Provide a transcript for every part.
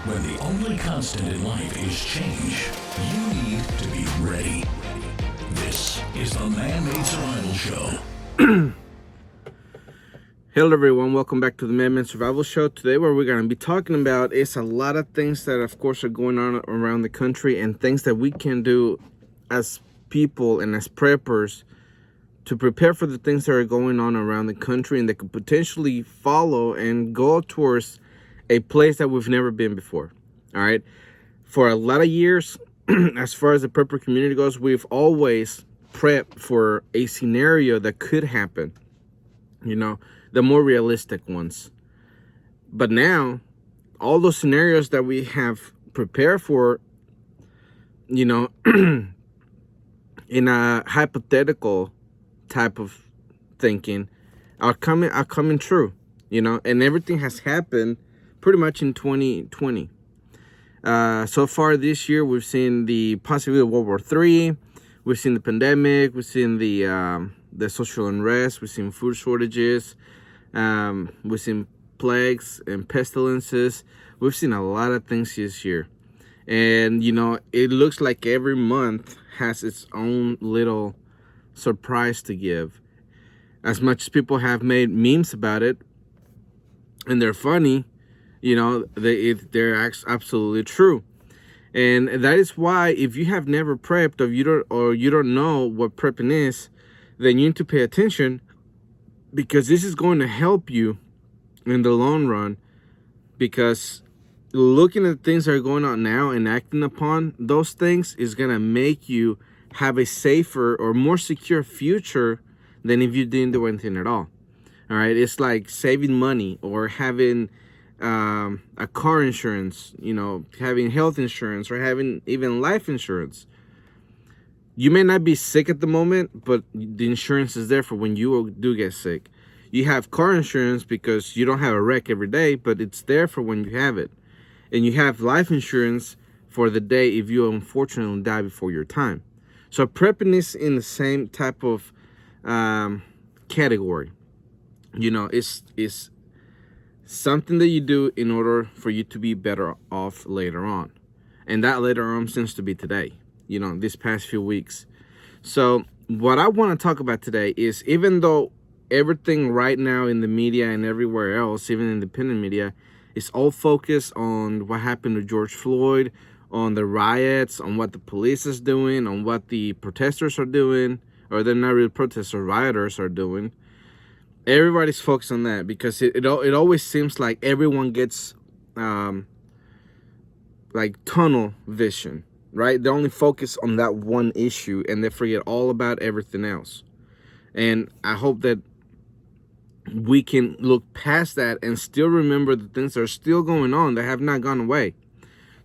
When the only constant in life is change, you need to be ready. This is the Man-Made Survival Show. Hello everyone, welcome back to the Man-Made Survival Show. Today what we're going to be talking about is a lot of things that of course are going on around the country and things that we can do as people and as preppers to prepare for the things that are going on around the country and that could potentially follow and go towards a place that we've never been before. All right, for a lot of years, as far as the prepper community goes, we've always prepped for a scenario that could happen, you know, the more realistic ones. But now all those scenarios that we have prepared for, you know, in a hypothetical type of thinking are coming true, you know, and everything has happened pretty much in 2020. So far this year, we've seen the possibility of World War III, we've seen the pandemic, we've seen the social unrest, we've seen food shortages, we've seen plagues and pestilences. We've seen a lot of things this year. And, you know, it looks like every month has its own little surprise to give. As much as people have made memes about it, and they're funny, you know, they're absolutely true. And that is why if you have never prepped or you don't know what prepping is, then you need to pay attention, because this is going to help you in the long run. Because looking at things that are going on now and acting upon those things is going to make you have a safer or more secure future than if you didn't do anything at all. All right, it's like saving money or having a car insurance, you know, having health insurance or having even life insurance. You may not be sick at the moment, but the insurance is there for when you do get sick. You have car insurance because you don't have a wreck every day, but it's there for when you have it. And you have life insurance for the day if you unfortunately die before your time. So prepping is in the same type of category. You know, it's something that you do in order for you to be better off later on. And that later on seems to be today, you know, this past few weeks. So what I want to talk about today is, even though everything right now in the media and everywhere else, even independent media, is all focused on what happened to George Floyd, on the riots, on what the police is doing, on what the protesters are doing, or they're not really protesters, rioters are doing. Everybody's focused on that because it always seems like everyone gets like tunnel vision, right? They only focus on that one issue and they forget all about everything else. And I hope that we can look past that and still remember the things that are still going on that have not gone away.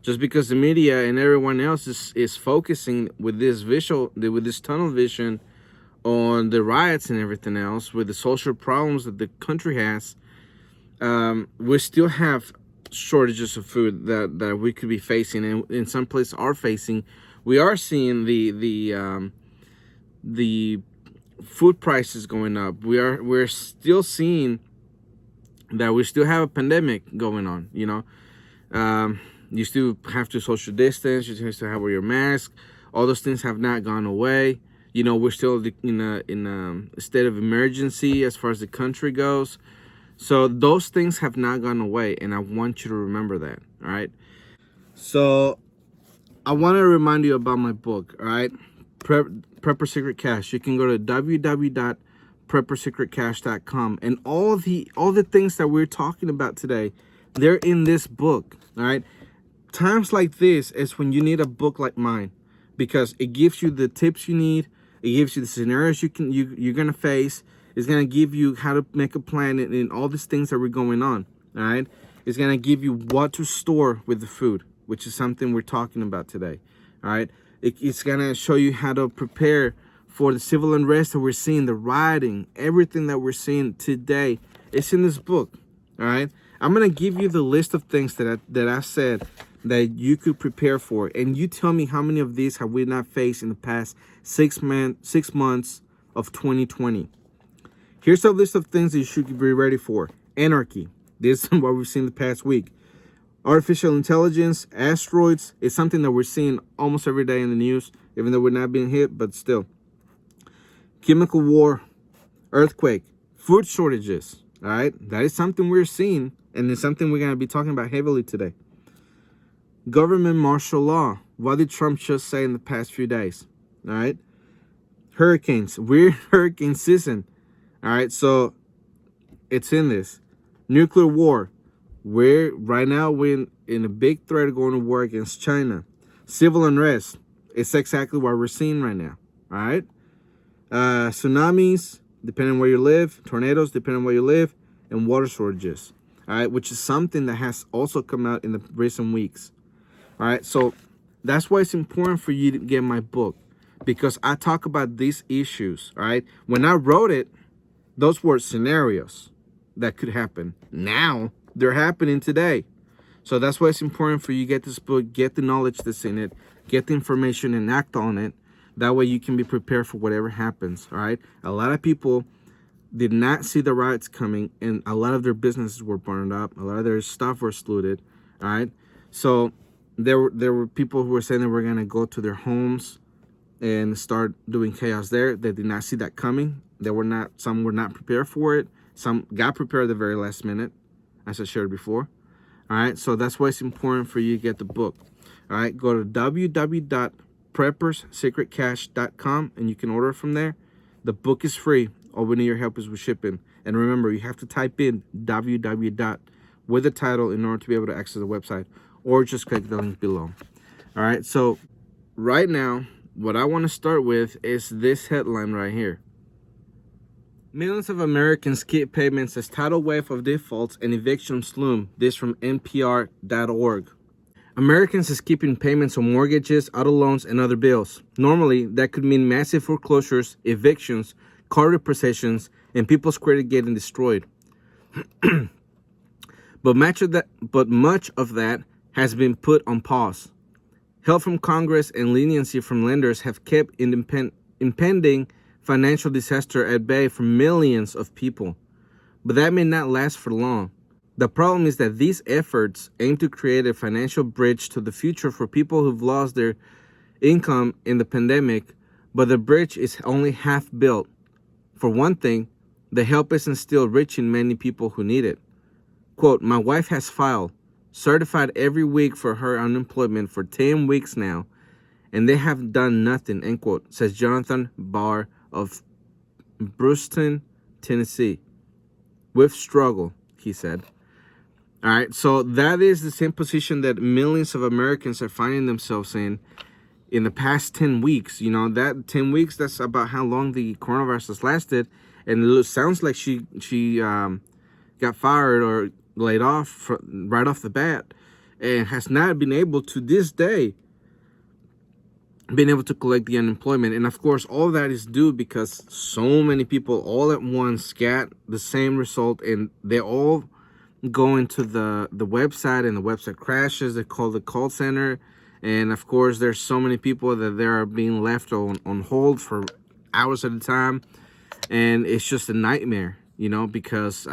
Just because the media and everyone else is focusing with this tunnel vision on the riots and everything else, with the social problems that the country has, we still have shortages of food that we could be facing, and in some places are facing. We are seeing the food prices going up. We're still seeing that we still have a pandemic going on. You know, you still have to social distance. You still have to wear your mask. All those things have not gone away. You know, we're still in a state of emergency as far as the country goes. So those things have not gone away, and I want you to remember that, all right? So I want to remind you about my book, all right? Preppers Secrete Cache. You can go to www.preppersecretcache.com, and all the things that we're talking about today, they're in this book, all right? Times like this is when you need a book like mine, because it gives you the tips you need. It gives you the scenarios you're gonna face. It's gonna give you how to make a plan and all these things that were going on. All right. It's gonna give you what to store with the food, which is something we're talking about today. All right. It's gonna show you how to prepare for the civil unrest that we're seeing, the rioting, everything that we're seeing today. It's in this book. All right. I'm gonna give you the list of things that I said that you could prepare for, and you tell me how many of these have we not faced in the past 6 months of 2020. Here's a list of things that you should be ready for. Anarchy. This is what we've seen the past week. Artificial intelligence, asteroids is something that we're seeing almost every day in the news, even though we're not being hit, but still. Chemical war, earthquake, food shortages, all right? That is something we're seeing, and it's something we're going to be talking about heavily today. Government martial law. What did Trump just say in the past few days? All right? Hurricanes. We're hurricane season. All right, so it's in this. Nuclear war. Right now we're in a big threat of going to war against China. Civil unrest. It's exactly what we're seeing right now. All right? Tsunamis, depending on where you live. Tornadoes, depending on where you live. And water shortages. All right, which is something that has also come out in the recent weeks. All right, so that's why it's important for you to get my book, because I talk about these issues. All right, when I wrote it, those were scenarios that could happen. Now they're happening today. So that's why it's important for you to get this book, get the knowledge that's in it, get the information and act on it. That way you can be prepared for whatever happens. All right, a lot of people did not see the riots coming, and a lot of their businesses were burned up. A lot of their stuff was looted. All right, so there were people who were saying that we're gonna go to their homes and start doing chaos there. They did not see that coming. Some were not prepared for it. Some got prepared at the very last minute, as I shared before. All right, so that's why it's important for you to get the book. All right, go to www.prepperssecretcache.com and you can order it from there. The book is free. All we need your help is with shipping. And remember, you have to type in www with the title in order to be able to access the website, or just click the link below. All right, so right now, what I want to start with is this headline right here. Millions of Americans skip payments as tidal wave of defaults and evictions loom. This from NPR.org. Americans are skipping payments on mortgages, auto loans, and other bills. Normally, that could mean massive foreclosures, evictions, car repossessions, and people's credit getting destroyed. But much of that has been put on pause. Help from Congress and leniency from lenders have kept impending financial disaster at bay for millions of people. But that may not last for long. The problem is that these efforts aim to create a financial bridge to the future for people who've lost their income in the pandemic, but the bridge is only half built. For one thing, the help isn't still reaching many people who need it. Quote, my wife has filed, certified every week for her unemployment for 10 weeks now, and they have done nothing, end quote, says Jonathan Barr of Brewston, Tennessee. With struggle, he said. All right, so that is the same position that millions of Americans are finding themselves in the past 10 weeks. You know, that 10 weeks, that's about how long the coronavirus has lasted. And it sounds like she got fired or laid off right off the bat, and has not been able to this day been able to collect the unemployment. And of course, all that is due because so many people all at once got the same result, and they all go into the website, and the website crashes. They call the call center, and of course there's so many people that they are being left on hold for hours at a time, and it's just a nightmare, you know, because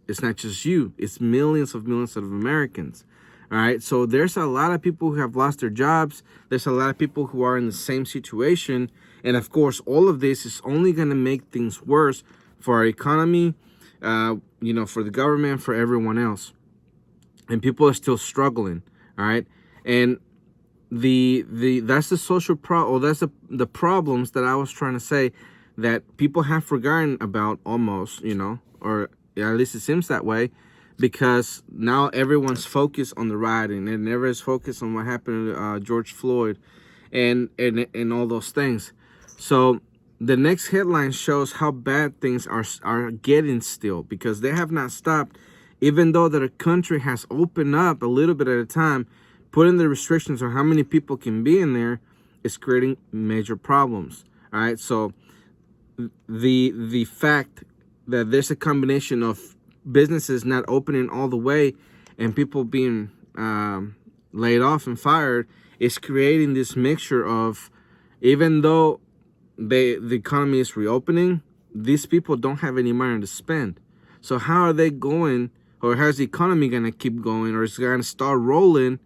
it's not just you, it's millions of Americans. All right, so there's a lot of people who have lost their jobs. There's a lot of people who are in the same situation, and of course all of this is only going to make things worse for our economy, you know, for the government, for everyone else. And people are still struggling. All right, and that's the social problem, or that's the problems that I was trying to say that people have forgotten about almost, you know, or at least it seems that way, because now everyone's focused on the rioting, and everyone's focused on what happened to George Floyd and all those things. So the next headline shows how bad things are getting still, because they have not stopped, even though the country has opened up a little bit at a time. Putting the restrictions on how many people can be in there is creating major problems. All right, so the fact that there's a combination of businesses not opening all the way and people being laid off and fired is creating this mixture of, even though the economy is reopening, these people don't have any money to spend. So how are they going, or how's the economy going to keep going, or it's going to start rolling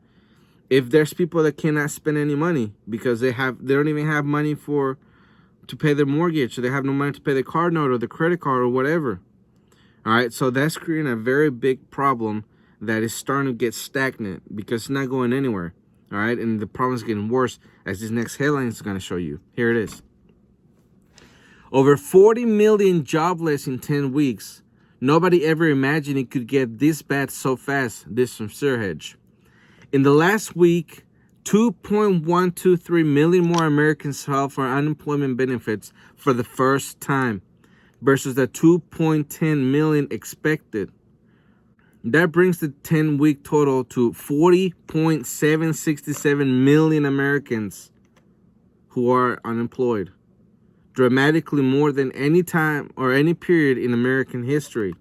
if there's people that cannot spend any money because they don't even have money to pay their mortgage, or they have no money to pay their car note or the credit card or whatever. All right, so that's creating a very big problem that is starting to get stagnant because it's not going anywhere. All right, and the problem is getting worse, as this next headline is going to show you. Here it is. Over 40 million jobless in 10 weeks. Nobody ever imagined it could get this bad so fast. This from Surhedge. In the last week, 2.123 million more Americans filed for unemployment benefits for the first time versus the 2.10 million expected. That brings the 10-week total to 40.767 million Americans who are unemployed. Dramatically more than any time or any period in American history.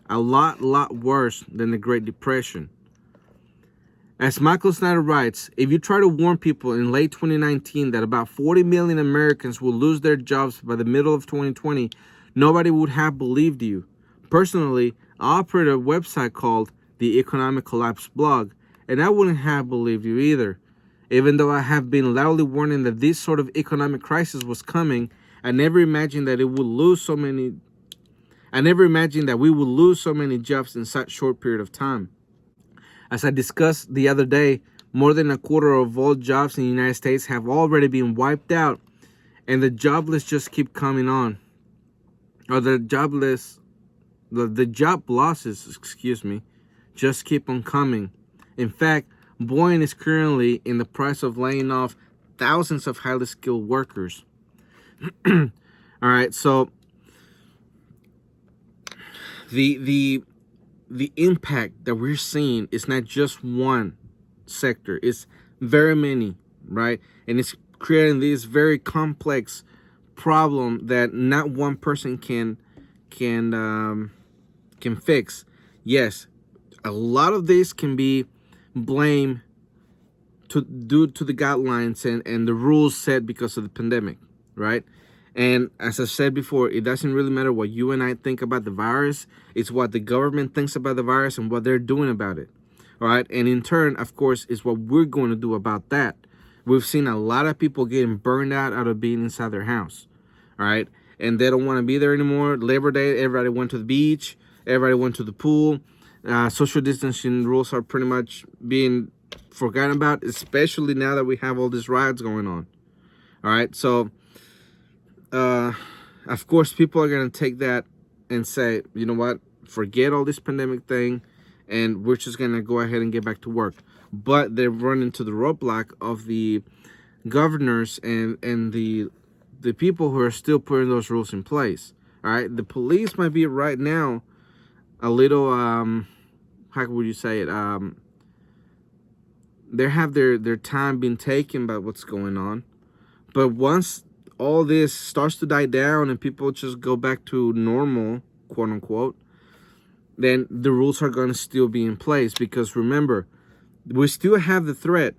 A lot worse than the Great Depression. As Michael Snyder writes, if you try to warn people in late 2019 that about 40 million Americans will lose their jobs by the middle of 2020, nobody would have believed you. Personally, I operate a website called the Economic Collapse Blog, and I wouldn't have believed you either. Even though I have been loudly warning that this sort of economic crisis was coming, I never imagined that we would lose so many jobs in such a short period of time. As I discussed the other day, more than a quarter of all jobs in the United States have already been wiped out, and the jobless just keep coming on. Or the job losses, just keep on coming. In fact, Boeing is currently in the process of laying off thousands of highly skilled workers. All right, so the impact that we're seeing is not just one sector, it's very many, right? And it's creating this very complex problem that not one person can fix. Yes, a lot of this can be blamed due to the guidelines and the rules set because of the pandemic, right? And as I said before, it doesn't really matter what you and I think about the virus. It's what the government thinks about the virus and what they're doing about it. All right. And in turn, of course, is what we're going to do about that. We've seen a lot of people getting burned out of being inside their house. All right. And they don't want to be there anymore. Labor Day, everybody went to the beach. Everybody went to the pool. Social distancing rules are pretty much being forgotten about, especially now that we have all these riots going on. All right. So, of course, people are going to take that and say, you know what, forget all this pandemic thing, and we're just going to go ahead and get back to work. But they run into the roadblock of the governors and the people who are still putting those rules in place. All right, the police might be right now a little, how would you say it? They have their time being taken by what's going on. But once all this starts to die down and people just go back to normal, quote unquote, then the rules are going to still be in place. Because remember, we still have the threat,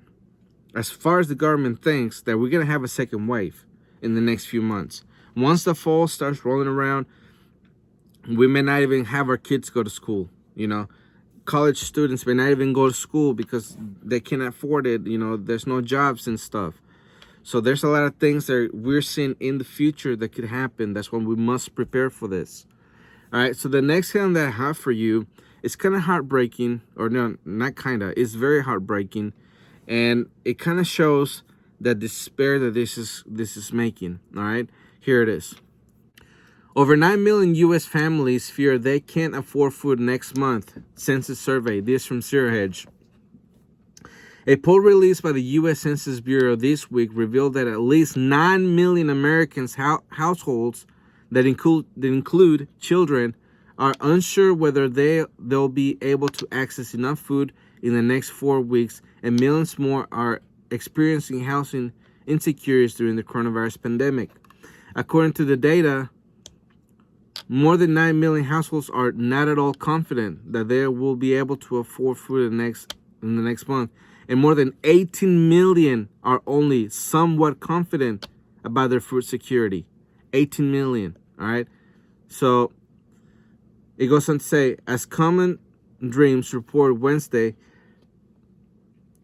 as far as the government thinks, that we're going to have a second wave in the next few months. Once the fall starts rolling around, we may not even have our kids go to school. You know, college students may not even go to school because they can't afford it. You know, there's no jobs and stuff. So there's a lot of things that we're seeing in the future that could happen. That's why we must prepare for this. All right, so the next thing that I have for you is kind of heartbreaking, or no, not kind of, it's very heartbreaking. And it kind of shows the despair that this is making. All right, here it is. Over 9 million U.S. families fear they can't afford food next month. Census survey, this from Surhedge. A poll released by the U.S. Census Bureau this week revealed that at least 9 million Americans' households that include children are unsure whether they'll be able to access enough food in the next 4 weeks, and millions more are experiencing housing insecurities during the coronavirus pandemic. According to the data, more than 9 million households are not at all confident that they will be able to afford food in the next month. And more than 18 million are only somewhat confident about their food security. 18 million, all right? So it goes on to say, as common Dreams report Wednesday,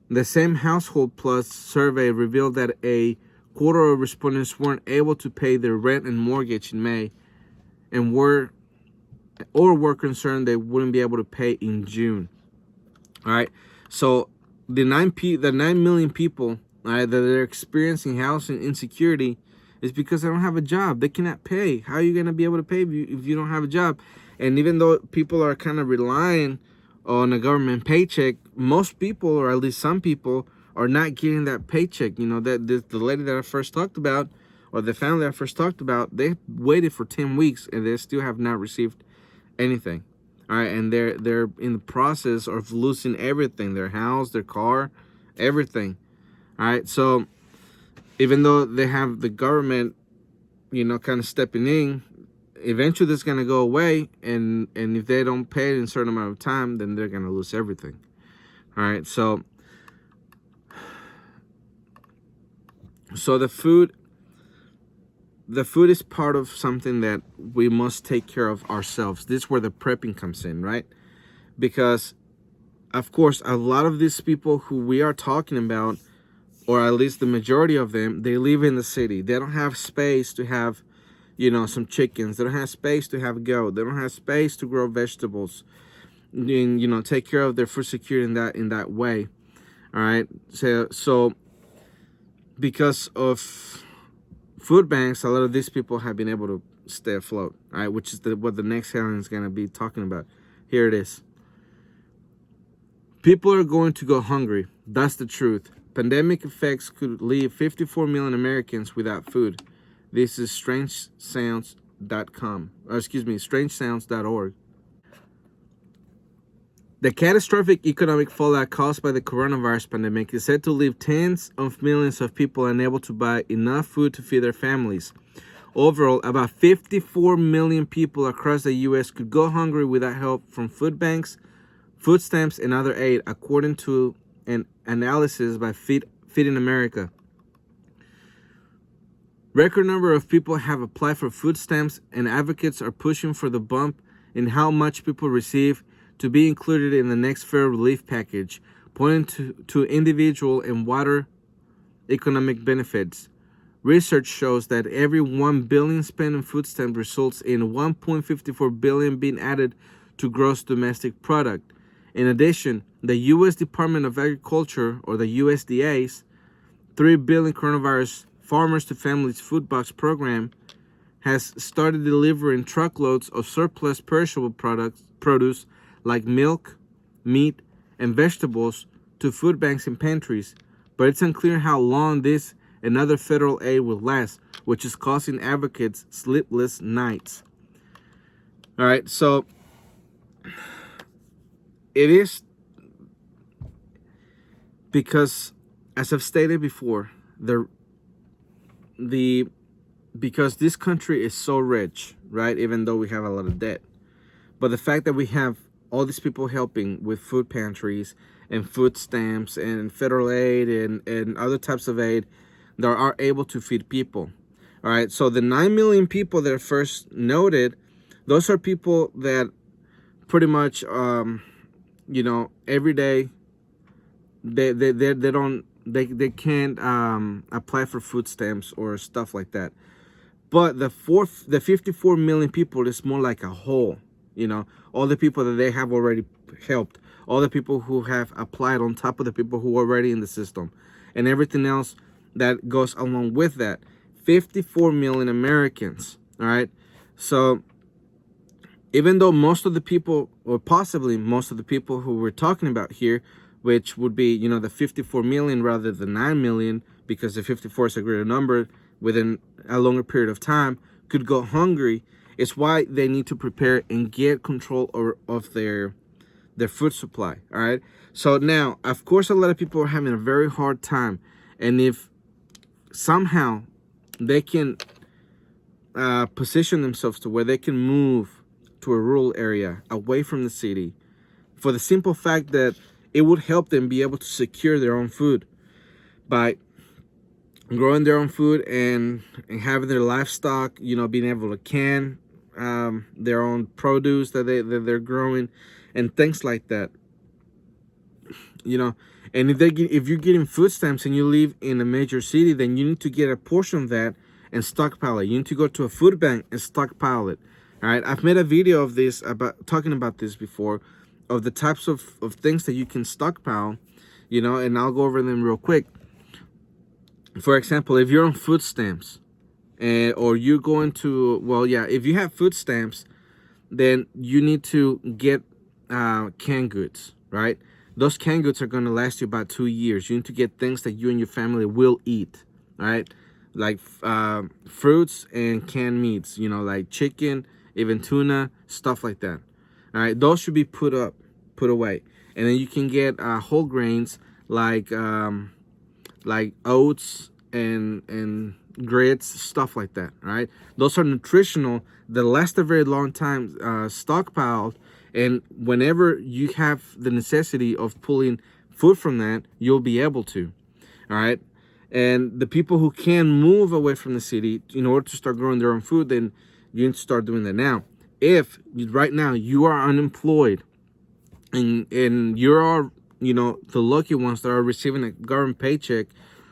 the same Household Plus survey revealed that a quarter of respondents weren't able to pay their rent and mortgage in May, and were concerned they wouldn't be able to pay in June. All right, so the 9 million people, all right, that are experiencing housing insecurity is because they don't have a job. They cannot pay. How are you going to be able to pay if you don't have a job? And even though people are kind of relying on a government paycheck, most people, or at least some people, are not getting that paycheck. You know, that the lady that I first talked about, or the family that I first talked about, they waited for 10 weeks and they still have not received anything. All right, and they're in the process of losing everything, their house, their car, everything. All right, so even though they have the government, you know, kind of stepping in, eventually this is going to go away, and if they don't pay it in a certain amount of time, then they're going to lose everything. All right, so the food is part of something that we must take care of ourselves. This is where the prepping comes in, right? Because of course a lot of these people who we are talking about, or at least the majority of them, they live in the city. They don't have space to have, you know, some chickens. They don't have space to have goat. They don't have space to grow vegetables, and, you know, take care of their food security in that way. All right, so because of food banks, a lot of these people have been able to stay afloat. All right, which is what the next headline is going to be talking about. Here it is. People are going to go hungry. That's the truth. Pandemic effects could leave 54 million Americans without food. This is strangesounds.com. strangesounds.org. The catastrophic economic fallout caused by the coronavirus pandemic is said to leave tens of millions of people unable to buy enough food to feed their families. Overall, about 54 million people across the U.S. could go hungry without help from food banks, food stamps, and other aid, according to an analysis by Feeding America. Record number of people have applied for food stamps, and advocates are pushing for the bump in how much people receive to be included in the next fair relief package, pointing to individual and wider economic benefits. Research shows that every $1 billion spent on food stamps results in $1.54 billion being added to gross domestic product. In addition, the U.S. Department of Agriculture, or the USDA's $3 billion coronavirus Farmers to Families Food Box program has started delivering truckloads of surplus perishable produce like milk, meat, and vegetables to food banks and pantries, but it's unclear how long this and other federal aid will last, which is causing advocates sleepless nights. All right, so it is because, as I've stated before, because this country is so rich, right? Even though we have a lot of debt, but the fact that we have all these people helping with food pantries and food stamps and federal aid and other types of aid that are able to feed people. All right, so the 9 million people that are first noted, those are people that pretty much you know, every day they can't apply for food stamps or stuff like that. But the 54 million people is more like a whole, you know, all the people that they have already helped, all the people who have applied on top of the people who are already in the system, and everything else that goes along with that. 54 million Americans. All right, so even though most of the people, or possibly most of the people who we're talking about here, which would be, you know, the 54 million rather than 9 million, because the 54 is a greater number within a longer period of time, could go hungry, it's why they need to prepare and get control of their food supply. All right, so now, of course, a lot of people are having a very hard time, and if somehow they can position themselves to where they can move to a rural area away from the city, for the simple fact that it would help them be able to secure their own food by growing their own food and having their livestock, you know, being able to can their own produce that they're growing, and things like that. You know, and if you're getting food stamps and you live in a major city, then you need to get a portion of that and stockpile it. You need to go to a food bank and stockpile it. All right, I've made a video of this, about talking about this before, of the types of things that you can stockpile, you know, and I'll go over them real quick. For example, if you're on food stamps, or you're going to, well, yeah, if you have food stamps, then you need to get canned goods, right? Those canned goods are going to last you about 2 years. You need to get things that you and your family will eat, right? Like fruits and canned meats, you know, like chicken, even tuna, stuff like that. All right, those should be put away. And then you can get whole grains like oats and grits, stuff like that. All right, those are nutritional. They last a very long time, stockpiled. And whenever you have the necessity of pulling food from that, you'll be able to. All right. And the people who can move away from the city in order to start growing their own food, then you need to start doing that now. If right now you are unemployed and you are, you know, the lucky ones that are receiving a government paycheck,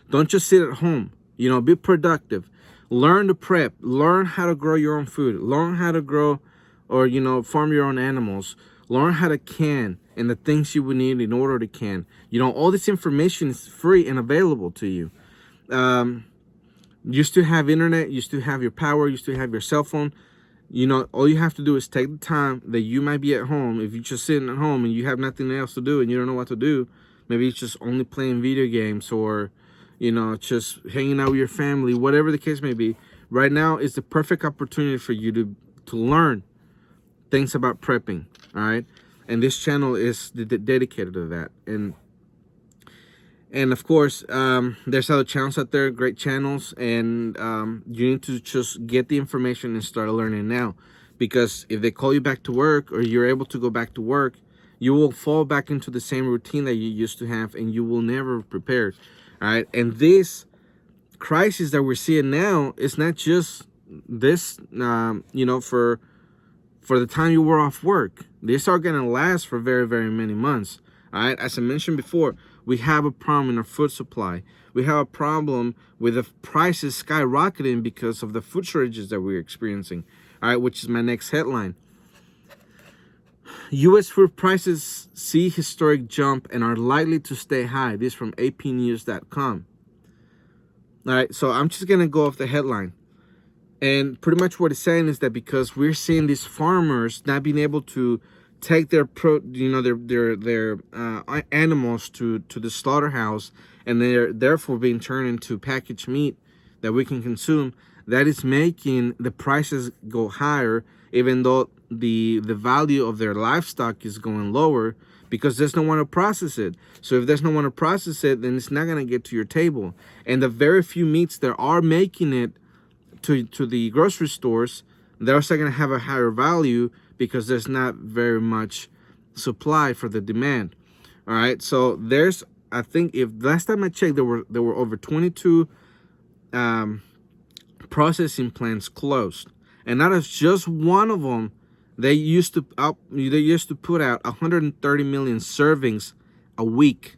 don't just sit at home. You know, be productive. Learn to prep. Learn how to grow your own food. Learn how to grow, or, you know, farm your own animals. Learn how to can and the things you would need in order to can. You know, all this information is free and available to you. You still have internet, you still have your power, you still have your cell phone. You know, all you have to do is take the time that you might be at home. If you're just sitting at home and you have nothing else to do and you don't know what to do, maybe it's just only playing video games, or, you know, just hanging out with your family, whatever the case may be. Right now is the perfect opportunity for you to learn things about prepping. All right, and this channel is dedicated to that. And of course, there's other channels out there, great channels, and you need to just get the information and start learning now, because if they call you back to work, or you're able to go back to work, you will fall back into the same routine that you used to have, and you will never prepare. All right, and this crisis that we're seeing now is not just this, you know, for the time you were off work. These are going to last for very, very many months. All right, as I mentioned before, we have a problem in our food supply. We have a problem with the prices skyrocketing because of the food shortages that we're experiencing. All right, which is my next headline. U.S. food prices see historic jump and are likely to stay high. This is from apnews.com. All right, so I'm just going to go off the headline. And pretty much what it's saying is that because we're seeing these farmers not being able to take their animals to the slaughterhouse, and they're therefore being turned into packaged meat that we can consume, that is making the prices go higher, even though the value of their livestock is going lower, because there's no one to process it. So if there's no one to process it, then it's not going to get to your table. And the very few meats that are making it to the grocery stores, they're also going to have a higher value because there's not very much supply for the demand. All right, so there's, I think, if last time I checked, there were over 22 processing plants closed, and that is just one of them. They used to put out 130 million servings a week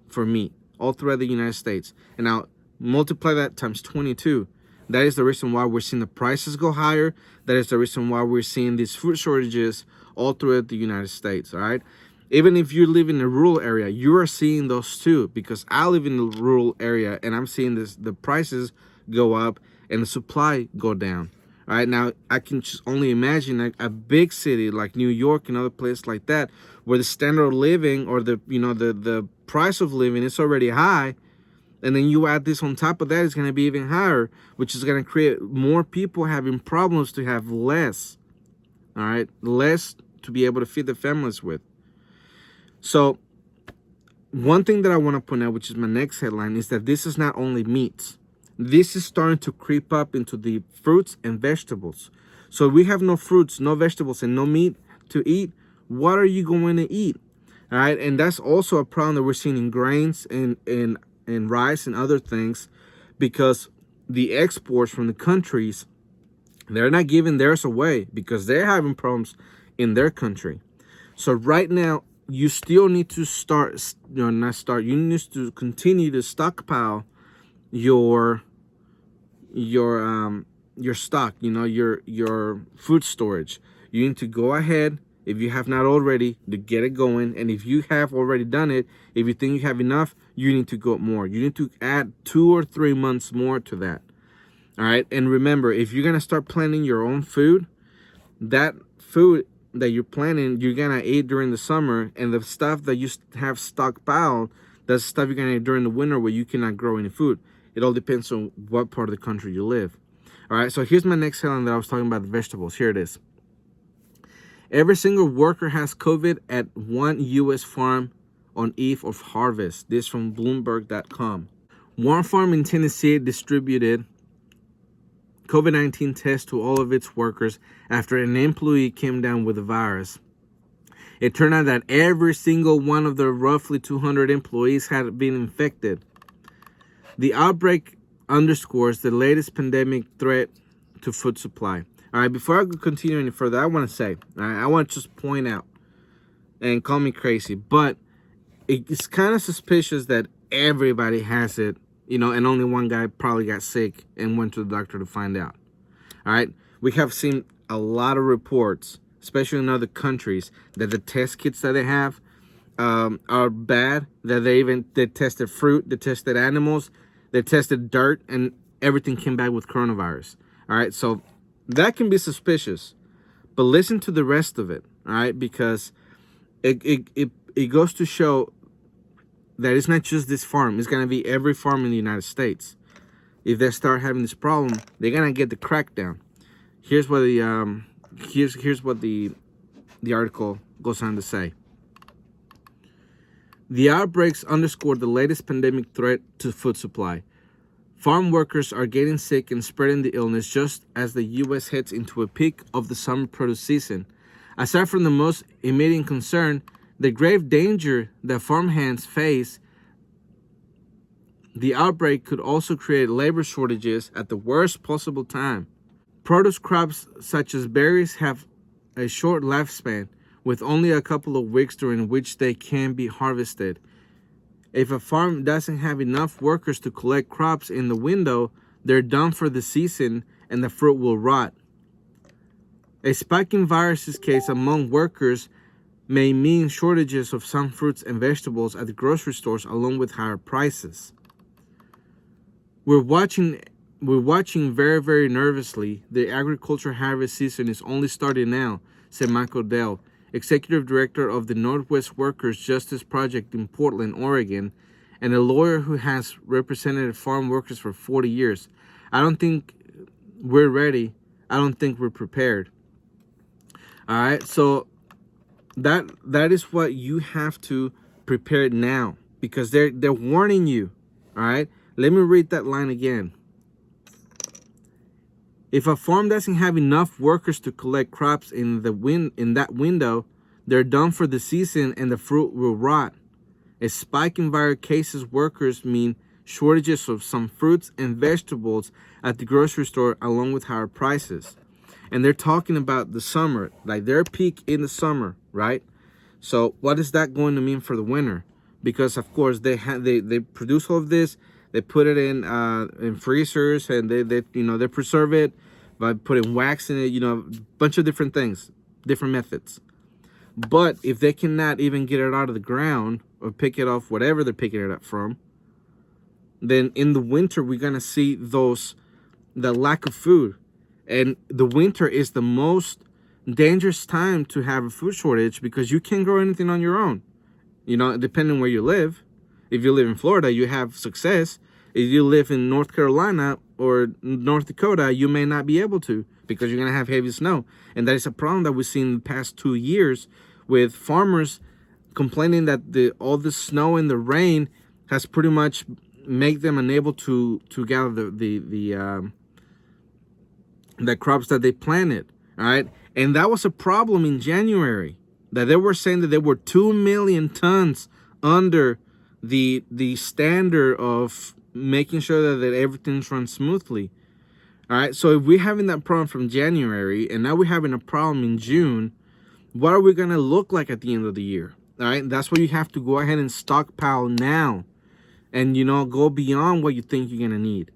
for meat all throughout the United States, and now multiply that times 22. That is the reason why we're seeing the prices go higher. That is the reason why we're seeing these food shortages all throughout the United States, all right? Even if you live in a rural area, you are seeing those too, because I live in a rural area and I'm seeing the prices go up and the supply go down. All right, now I can just only imagine a big city like New York and other places like that, where the standard of living, or the price of living is already high. And then you add this on top of that, it's going to be even higher, which is going to create more people having problems to have less. All right, less to be able to feed their families with. So one thing that I want to point out, which is my next headline, is that this is not only meats. This is starting to creep up into the fruits and vegetables. So we have no fruits, no vegetables, and no meat to eat. What are you going to eat? All right, and that's also a problem that we're seeing in grains and rice and other things, because the exports from the countries, they're not giving theirs away because they're having problems in their country. So right now, you still need to you need to continue to stockpile your stock, your food storage. You need to go ahead, if you have not already, to get it going. And if you have already done it, if you think you have enough, you need to go more. You need to add 2 or 3 months more to that. All right. And remember, if you're going to start planting your own food, that food that you're planting, you're going to eat during the summer. And the stuff that you have stockpiled, that's stuff you're going to eat during the winter where you cannot grow any food. It all depends on what part of the country you live. All right. So here's my next headline that I was talking about, the vegetables. Here it is. Every single worker has COVID at one U.S. farm on eve of harvest. This from Bloomberg.com. One farm in Tennessee distributed COVID-19 tests to all of its workers after an employee came down with the virus. It turned out that every single one of the roughly 200 employees had been infected. The outbreak underscores the latest pandemic threat to food supply. All right, before I continue any further, I want to say, I want to just point out, and call me crazy, but it's kind of suspicious that everybody has it, and only one guy probably got sick and went to the doctor to find out. All right, we have seen a lot of reports, especially in other countries, that the test kits that they have are bad, that they tested fruit, they tested animals, they tested dirt, and everything came back with coronavirus. All right, so that can be suspicious, but listen to the rest of it, all right? Because it goes to show that it's not just this farm. It's going to be every farm in the United States. If they start having this problem, they're going to get the crackdown. Here's what the article goes on to say. The outbreaks underscore the latest pandemic threat to food supply. Farm workers are getting sick and spreading the illness just as the U.S. heads into a peak of the summer produce season. Aside from the most immediate concern, the grave danger that farmhands face, the outbreak could also create labor shortages at the worst possible time. Produce crops such as berries have a short lifespan, with only a couple of weeks during which they can be harvested. If a farm doesn't have enough workers to collect crops in the window, they're done for the season and the fruit will rot. A spike in viruses case among workers may mean shortages of some fruits and vegetables at the grocery stores, along with higher prices. We're watching very, very nervously. The agriculture harvest season is only starting now, said Michael Dell, Executive Director of the Northwest Workers Justice Project in Portland, Oregon, and a lawyer who has represented farm workers for 40 years. I don't think we're ready. I don't think we're prepared. All right, so that is what you have to prepare now, because they're warning you. All right, let me read that line again. If a farm doesn't have enough workers to collect crops in that window, they're done for the season and the fruit will rot. A spike in viral cases workers mean shortages of some fruits and vegetables at the grocery store, along with higher prices. And they're talking about the summer, like their peak in the summer, right? So what is that going to mean for the winter? Because of course they produce all of this. They put it in freezers, and they preserve it by putting wax in it, a bunch of different things, different methods. But if they cannot even get it out of the ground or pick it off whatever they're picking it up from, then in the winter we're gonna see the lack of food. And the winter is the most dangerous time to have a food shortage, because you can't grow anything on your own. Depending where you live. If you live in Florida, you have success. If you live in North Carolina or North Dakota, you may not be able to, because you're going to have heavy snow. And that is a problem that we've seen in the past 2 years, with farmers complaining that all the snow and the rain has pretty much made them unable to gather the crops that they planted. All right. And that was a problem in January, that they were saying that there were 2 million tons under the standard of making sure that everything's run smoothly. All right, so if we're having that problem from January, and now we're having a problem in June, What are we going to look like at the end of the year? All right. That's why you have to go ahead and stockpile now and, go beyond what you think you're going to need.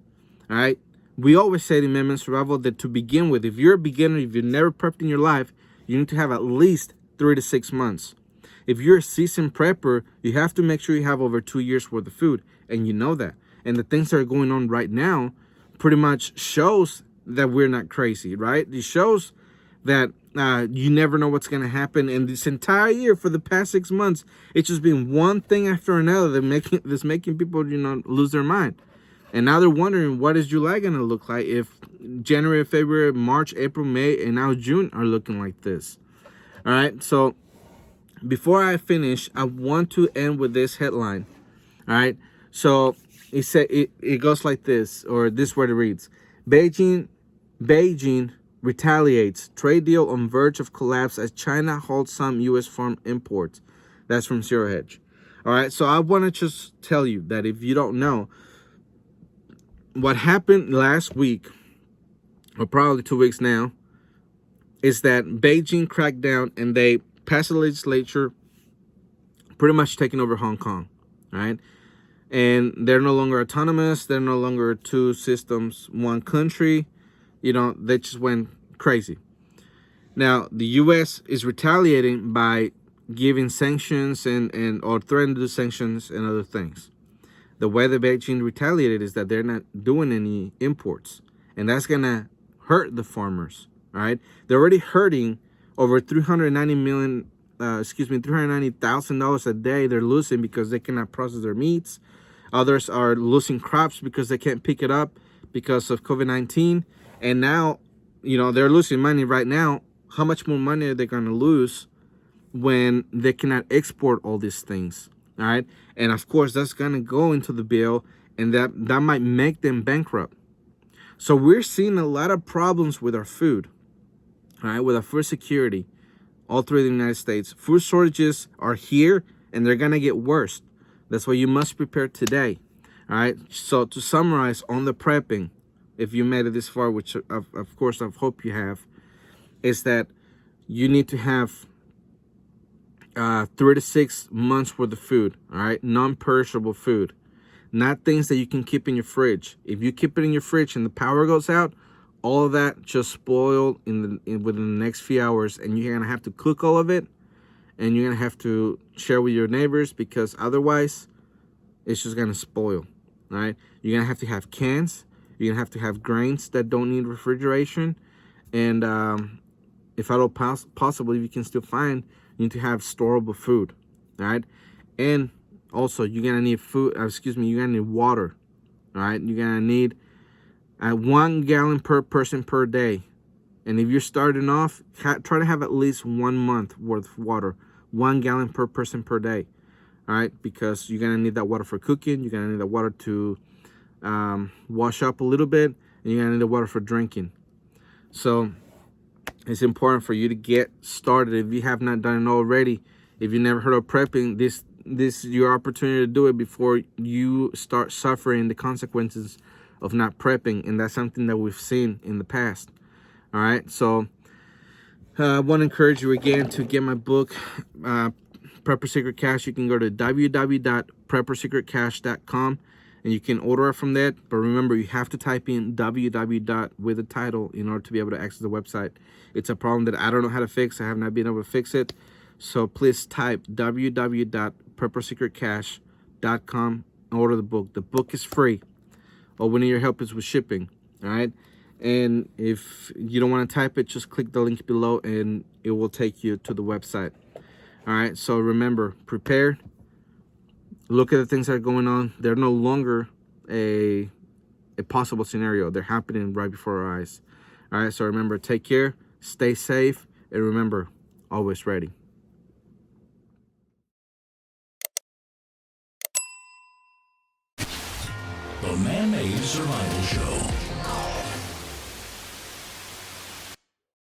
All right. We always say in Amendment Survival that to begin with, if you're a beginner, if you've never prepped in your life, you need to have at least 3 to 6 months. If you're a seasoned prepper, you have to make sure you have over 2 years worth of food, and you know that. And the things that are going on right now pretty much shows that we're not crazy, right? It shows that you never know what's going to happen. And this entire year, for the past 6 months, it's just been one thing after another that's making people, lose their mind. And now they're wondering, what is July going to look like if January, February, March, April, May, and now June are looking like this? All right. So before I finish, I want to end with this headline. All right. So it goes like this, or this word it reads: Beijing retaliates. Trade deal on verge of collapse as China halts some U.S. farm imports. That's from Zero Hedge. All right. So I want to just tell you that if you don't know, what happened last week, or probably 2 weeks now, is that Beijing cracked down and they passed the legislature pretty much taking over Hong Kong, right? And they're no longer autonomous. They're no longer two systems, one country. They just went crazy. Now, the U.S. is retaliating by giving sanctions and or threatening to do sanctions and other things. The way that Beijing retaliated is that they're not doing any imports, and that's gonna hurt the farmers. All right, they're already hurting over $390,000 a day. They're losing because they cannot process their meats. Others are losing crops because they can't pick it up because of COVID-19, and now, they're losing money right now. How much more money are they gonna lose when they cannot export all these things? All right. And of course, that's going to go into the bill, and that might make them bankrupt. So we're seeing a lot of problems with our food, all right, with our food security, all through the United States. Food shortages are here, and they're going to get worse. That's why you must prepare today. All right. So to summarize on the prepping, if you made it this far, which of course I hope you have, is that you need to have 3 to 6 months worth of food, all right? Non-perishable food, not things that you can keep in your fridge. If you keep it in your fridge and the power goes out, all of that just spoiled within the next few hours, and you're gonna have to cook all of it, and you're gonna have to share with your neighbors, because otherwise it's just gonna spoil. All right, you're gonna have to have cans. You're gonna have to have grains that don't need refrigeration, and if at all possible, if you can still find, you need to have storable food. All right, and also you're gonna need you're gonna need water. All right, you're gonna need 1 gallon per person per day, and if you're starting off, try to have at least 1 month worth of water. 1 gallon per person per day. All right, because you're gonna need that water for cooking. You're gonna need that water to wash up a little bit, and you're gonna need the water for drinking. So it's important for you to get started if you have not done it already. If you never heard of prepping, this is your opportunity to do it before you start suffering the consequences of not prepping, and that's something that we've seen in the past. All right, so I want to encourage you again to get my book, Preppers Secrete Cache. You can go to www.preppersecretcache.com, and you can order it from there. But remember, you have to type in www with a title in order to be able to access the website. It's a problem that I don't know how to fix. I have not been able to fix it. So please type www.preppersecretcache.com and order the book. The book is free. All we need your help is with shipping. All right. And if you don't want to type it, just click the link below and it will take you to the website. All right. So remember, prepare. Look at the things that are going on. They're no longer a possible scenario. They're happening right before our eyes. All right. So remember, take care, stay safe, and remember, always ready. The Man-Made Survival Show.